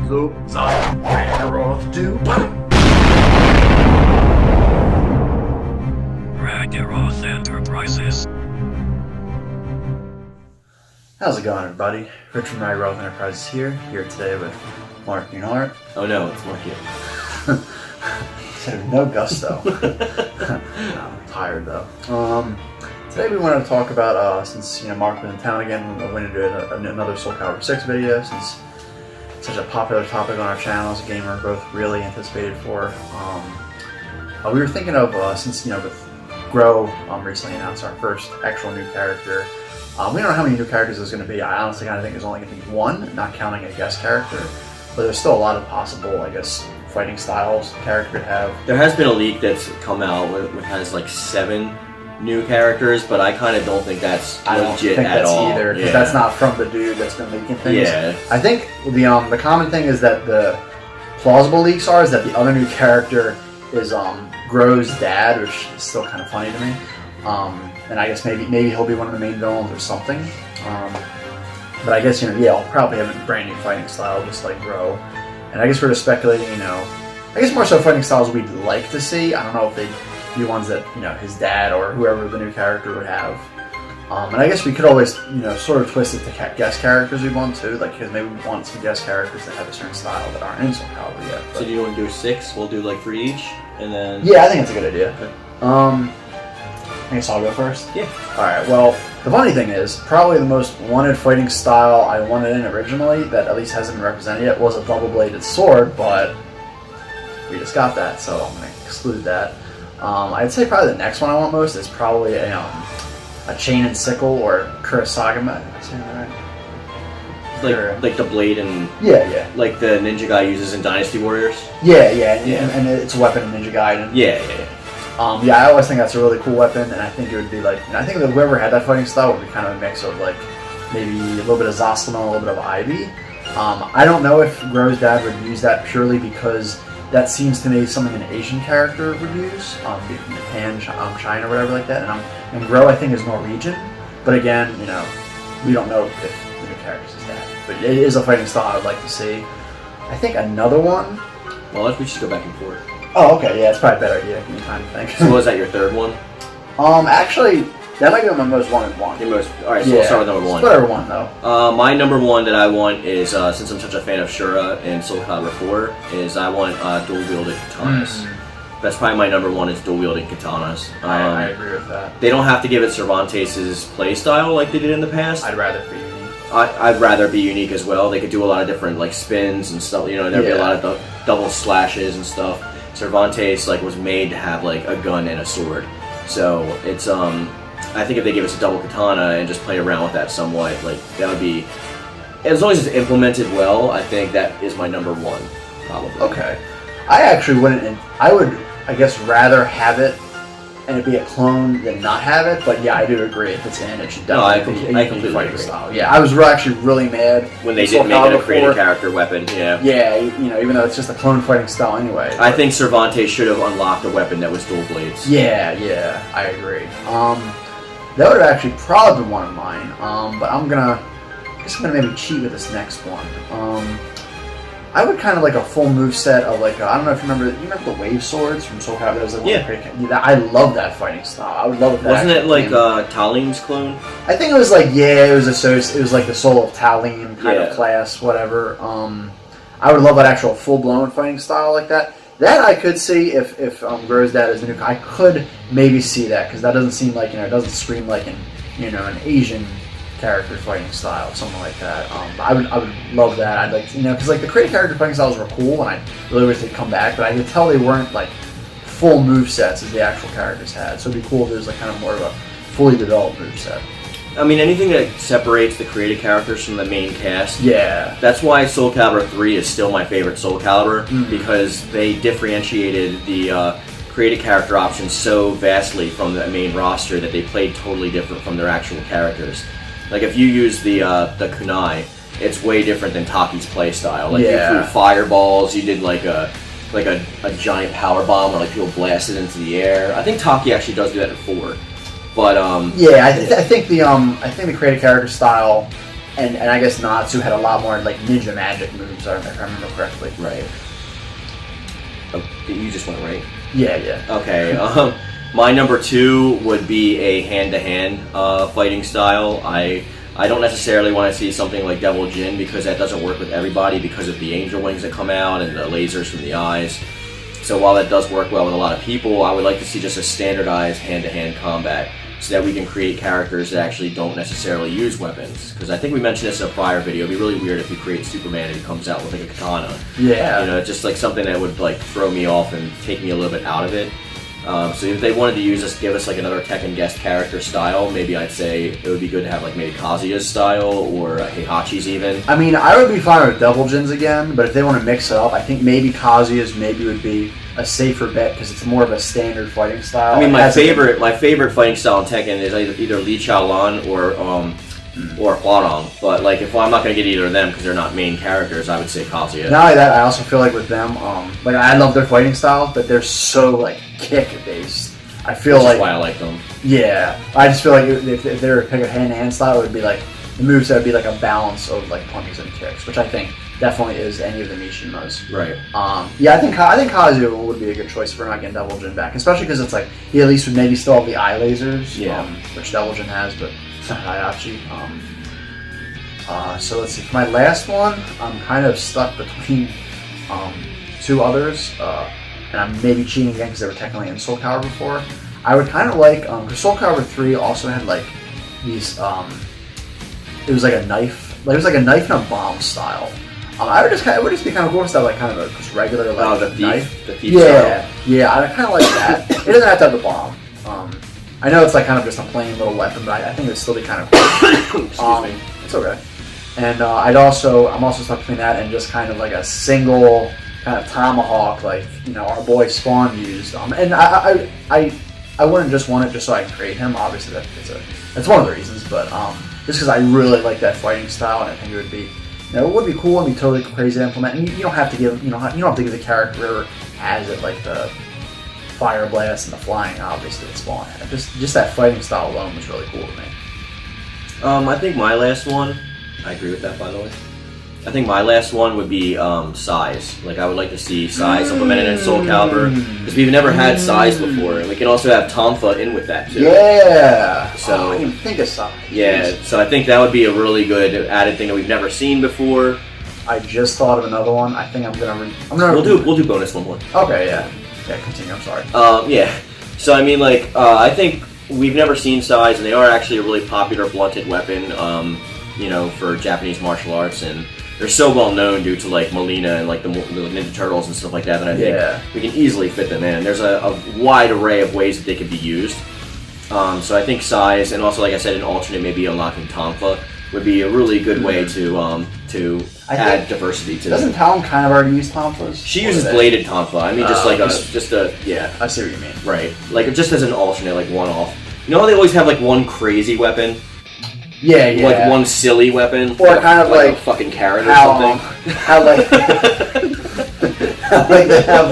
So, Ragiroth do. Ragiroth Enterprises. How's it going, everybody? Rich from Ragiroth Enterprises here today with Mark Yoon Art. Oh no, it's Mark Yoon. So no gusto. No, I'm tired though. Today we wanted to talk about, since Mark was in town again, we wanted to do another Soul Calibur VI video, since it's such a popular topic on our channel. As a gamer, we're both really anticipated for. We were thinking of, since with Grow recently announced our first actual new character. We don't know how many new characters there's going to be. I honestly kind of think there's only going to be one, not counting a guest character. But there's still a lot of possible, I guess, fighting styles the character could have. There has been a leak that's come out with has like 7 new characters, but I kind of don't think that's legit I don't think at that's all. either, because that's not from the dude that's been leaking things. Yeah. I think the common thing is that the plausible leaks is that the other new character is Grow's dad, which is still kind of funny to me. And I guess maybe he'll be one of the main villains or something. But I guess I'll probably have a brand new fighting style, just like Grow. And I guess we're just speculating, I guess more so fighting styles we'd like to see. I don't know if they'd be ones that his dad or whoever the new character would have. And I guess we could always sort of twist it to guest characters we want too, like because maybe we want some guest characters that have a certain style that aren't in Soul Calibur yet. So do you want to do 6? We'll do like 3 each, and then yeah, I think that's a good idea. Okay. I guess I'll go first. Yeah. Alright, well, the funny thing is, probably the most wanted fighting style I wanted in originally, that at least hasn't been represented yet, was a double-bladed sword, but we just got that, so I'm going to exclude that. I'd say probably the next one I want most is probably a chain and sickle, or Kurosagama. Am I saying that right? like the blade and Yeah. like the ninja guy uses in Dynasty Warriors. Yeah, and it's a weapon in Ninja Gaiden. Yeah. Yeah, I always think that's a really cool weapon, and I think it would be like, I think that whoever had that fighting style would be kind of a mix of like maybe a little bit of Zaslima, a little bit of Ivy. I don't know if Grow's dad would use that purely because that seems to me something an Asian character would use, be from Japan, China, whatever like that. And Grow I think is Norwegian, but again, we don't know if the new character's his dad. But it is a fighting style I'd like to see. I think another one. Well, we should go back and forth. Oh, okay, yeah, it's probably a better idea. Give me time to think. So was that your third one? Actually, that might be my most wanted one. Your most. All right, so we'll start with number 1. Whatever one though. My number 1 that I want is, since I'm such a fan of Shura and Soul Calibur 4, is I want dual-wielded katanas. That's probably my number 1 is dual-wielded katanas. I agree with that. They don't have to give it Cervantes' playstyle like they did in the past. I'd rather be unique. I'd rather be unique as well. They could do a lot of different like spins and stuff. There'd be a lot of double slashes and stuff. Cervantes was made to have like a gun and a sword. So it's I think if they give us a double katana and just play around with that somewhat, that would be, as long as it's implemented well, I think that is my number 1, probably. Okay. I actually wouldn't. I would, I guess, rather have it and it be a clone than not have it. But yeah, I do agree. If it's in, it should definitely I be completely fighting agree. style. Yeah, I was actually really mad when they didn't make it a created character weapon. Yeah. Yeah, even though it's just a clone fighting style anyway. I think Cervantes should have unlocked a weapon that was dual blades. Yeah, I agree. That would have actually probably been one of mine. But I guess I'm gonna maybe cheat with this next one. I would kind of like a full moveset of I don't know if you remember the wave swords from Soul Calibur. That was I love that fighting style. I would love it. Wasn't it like Talim's clone? I think it was it was like the Soul of Talim kind of class, whatever. I would love an actual full blown fighting style like that. That I could see if Grow's dad is the new. I could maybe see that because that doesn't seem like it doesn't scream like an Asian character fighting style, something like that. I would love that. I'd like to, because the creative character fighting styles were cool, and I really wish they'd come back. But I could tell they weren't full move sets as the actual characters had. So it'd be cool if there's kind of more of a fully developed move set. I mean, anything that separates the created characters from the main cast. Yeah. That's why Soul Calibur 3 is still my favorite Soul Calibur, because they differentiated the created character options so vastly from the main roster that they played totally different from their actual characters. If you use the kunai, it's way different than Taki's playstyle. You threw fireballs, you did a giant power bomb where people blasted into the air. I think Taki actually does do that in 4. But I think the creative character style and I guess Natsu had a lot more like ninja magic moves, if I remember correctly. Right. Oh, you just went right. Yeah. Okay. My number 2 would be a hand-to-hand fighting style. I don't necessarily want to see something like Devil Jin because that doesn't work with everybody because of the angel wings that come out and the lasers from the eyes. So while that does work well with a lot of people, I would like to see just a standardized hand-to-hand combat so that we can create characters that actually don't necessarily use weapons. Because I think we mentioned this in a prior video. It'd be really weird if we create Superman and he comes out with like a katana. Yeah. You know, just like something that would like throw me off and take me a little bit out of it. So if they wanted to give us like another Tekken guest character style, maybe I'd say it would be good to have like maybe Kazuya's style or Heihachi's even. I mean, I would be fine with Devil Jin's again, but if they want to mix it up, I think maybe Kazuya's would be a safer bet because it's more of a standard fighting style. I mean, my favorite fighting style in Tekken is either Li Chaolan or Huarong. But like, if I'm not going to get either of them because they're not main characters, I would say Kazuya. Not only that, I also feel like with them, like I love their fighting style, but they're so like kick based. I feel Which like is why I like them. Yeah, I just feel like if they were to pick a hand-to-hand style, it would be like the moves that would be like a balance of like punches and kicks, which I think definitely is any of the Mishimas. Right. Yeah, I think Kazuya would be a good choice for not getting Devil Jin back, especially because it's like he at least would maybe still have the eye lasers, which Devil Jin has, but not Heihachi. So let's see. For my last one, I'm kind of stuck between 2 others, and I'm maybe cheating again because they were technically in Soul Calibur 4. I would kind of like because Soul Calibur 3 also had like these. It was like a knife. Like it was like a knife and a bomb style. It would just be kind of cool to have like kind of a just regular like the thief, knife. The thief Yeah, style. yeah. I kind of like that. It doesn't have to have the bomb. I know it's like kind of just a plain little weapon, but I think it would still be kind of cool. Excuse me. It's okay. And I'm also stuck between that and just kind of like a single kind of tomahawk, like our boy Spawn used. And I wouldn't just want it just so I can create him. Obviously, that's one of the reasons. But just because I really like that fighting style, and I think it would be, it would be cool and be totally crazy to implement. And you don't have to give, you don't have to give the character whoever has it like the fire blast and the flying, obviously, that Spawn had. Just that fighting style alone was really cool to me. I think my last one. I agree with that, by the way. I think my last one would be Sais. Like, I would like to see Sais implemented in Soul Calibur because we've never had Sais before, and we can also have Tonfa in with that too. Yeah. So I didn't think of Sais. Yeah. So I think that would be a really good added thing that we've never seen before. I just thought of another one. I think I'm gonna. We'll do bonus one more. Okay. Yeah. Yeah. Continue. I'm sorry. Yeah. So I mean, like, I think we've never seen Sais, and they are actually a really popular blunted weapon. For Japanese martial arts, and they're so well known due to like Molina and like the Ninja Turtles and stuff like that that I think we can easily fit them in. There's a wide array of ways that they could be used. So I think Sais, and also like I said, an alternate maybe unlocking Tonfa would be a really good way to add diversity to. Doesn't Talon kind of already use Tonfas? She uses bladed Tonfa. I mean, just a I see what you mean. Right, like just as an alternate, like one off. You know how they always have like one crazy weapon. Yeah. Like one silly weapon, or kind of like a fucking carrot or something. How like they have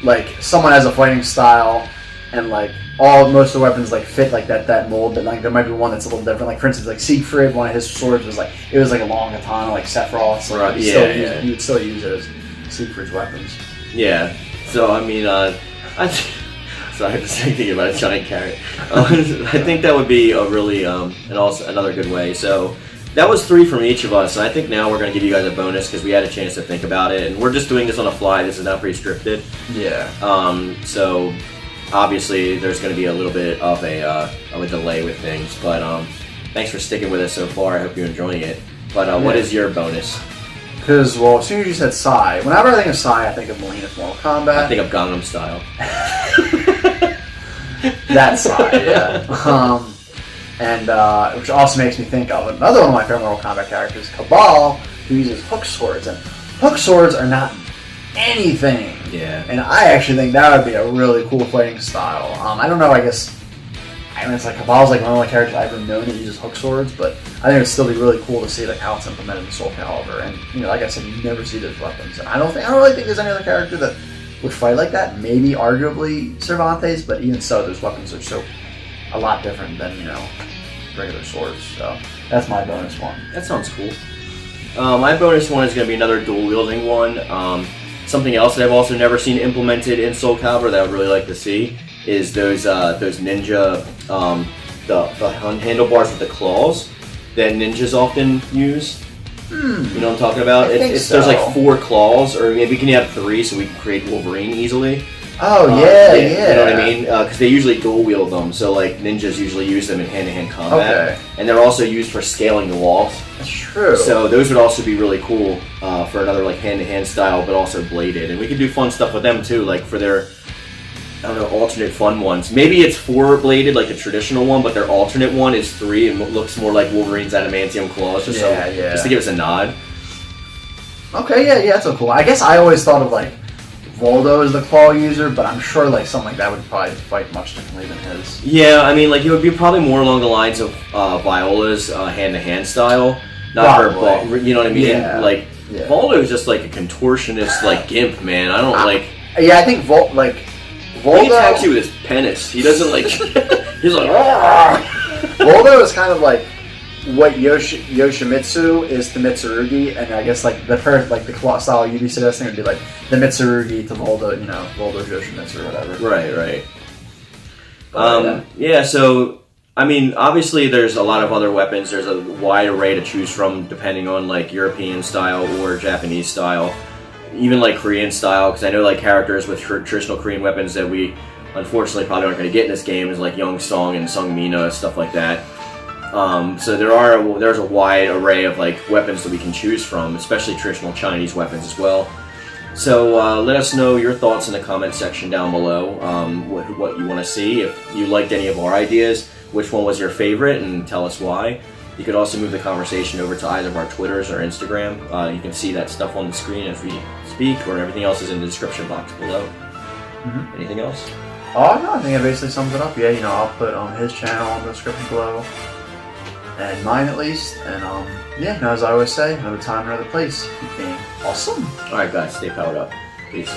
like someone has a fighting style, and like most of the weapons like fit like that mold, but like there might be one that's a little different. Like for instance, like Siegfried, one of his swords was like a long katana, like Sephiroth's. So right. You would still use it as Siegfried's weapons. Yeah. So I mean, So I have to say thinking about a giant carrot. I think that would be a really and also another good way. So that was 3 from each of us, and I think now we're going to give you guys a bonus because we had a chance to think about it, and we're just doing this on the fly. This is not pre-scripted. Yeah. So obviously there's going to be a little bit of a delay with things, but thanks for sticking with us so far. I hope you're enjoying it. But what is your bonus? Because, well, as soon as you said Sai, whenever I think of Sai, I think of Molina's Mortal Kombat. I think of Gangnam Style. That Sai, yeah. Which also makes me think of another one of my favorite Mortal Kombat characters, Cabal, who uses hook swords. And hook swords are not anything. Yeah. And I actually think that would be a really cool fighting style. I don't know, it's like Cabal's like one of the characters I've ever known that uses hook swords, but I think it'd still be really cool to see like how it's implemented in Soul Calibur. And like I said, you never see those weapons. And I don't really think there's any other character that would fight like that. Maybe arguably Cervantes, but even so, those weapons are a lot different than regular swords. So That's my bonus one. That sounds cool. My bonus one is going to be another dual wielding one. Something else that I've also never seen implemented in Soul Calibur that I would really like to see is those ninja the handlebars with the claws that ninjas often use. You know what I'm talking about? There's like 4 claws, or maybe we can have 3 so we can create Wolverine easily. Oh yeah. You know what I mean? Because they usually dual wield them, so like ninjas usually use them in hand-to-hand combat, Okay. and they're also used for scaling the walls. That's true. So those would also be really cool for another like hand-to-hand style, but also bladed, and we could do fun stuff with them too, like for their alternate fun ones. Maybe it's 4 bladed like the traditional one, but their alternate one is 3 and looks more like Wolverine's adamantium claws, just to give us a nod. Okay, yeah, that's so cool. I guess I always thought of like Voldo as the claw user, but I'm sure like something like that would probably fight much differently than his. Yeah, I mean, like it would be probably more along the lines of Viola's hand-to-hand style, not her. You know what I mean? Yeah. Like Voldo is just like a contortionist, like gimp, man. I don't like. Yeah, I think Voldo. He attacks you with his penis. He doesn't like. He's like. Voldo is kind of like what Yoshimitsu is to Mitsurugi, and I guess like the claw style you'd be suggesting would be like the Mitsurugi to Voldo, Voldo's Yoshimitsu or whatever. Right. Yeah. So I mean, obviously, there's a lot of other weapons. There's a wide array to choose from, depending on like European style or Japanese style, even like Korean style. Because I know like characters with traditional Korean weapons that we unfortunately probably aren't going to get in this game is like Young Song and Sung Mina, stuff like that. So there's a wide array of like weapons that we can choose from, especially traditional Chinese weapons as well. So let us know your thoughts in the comment section down below, what you want to see. If you liked any of our ideas, which one was your favorite, and tell us why. You could also move the conversation over to either of our Twitters or Instagram. You can see that stuff on the screen as we speak, or everything else is in the description box below. Anything else? Oh no, I think it basically sums it up. Yeah, I'll put his channel in the description below. And mine at least, and as I always say, another time, another place. Keep being awesome. Alright guys, stay powered up. Peace.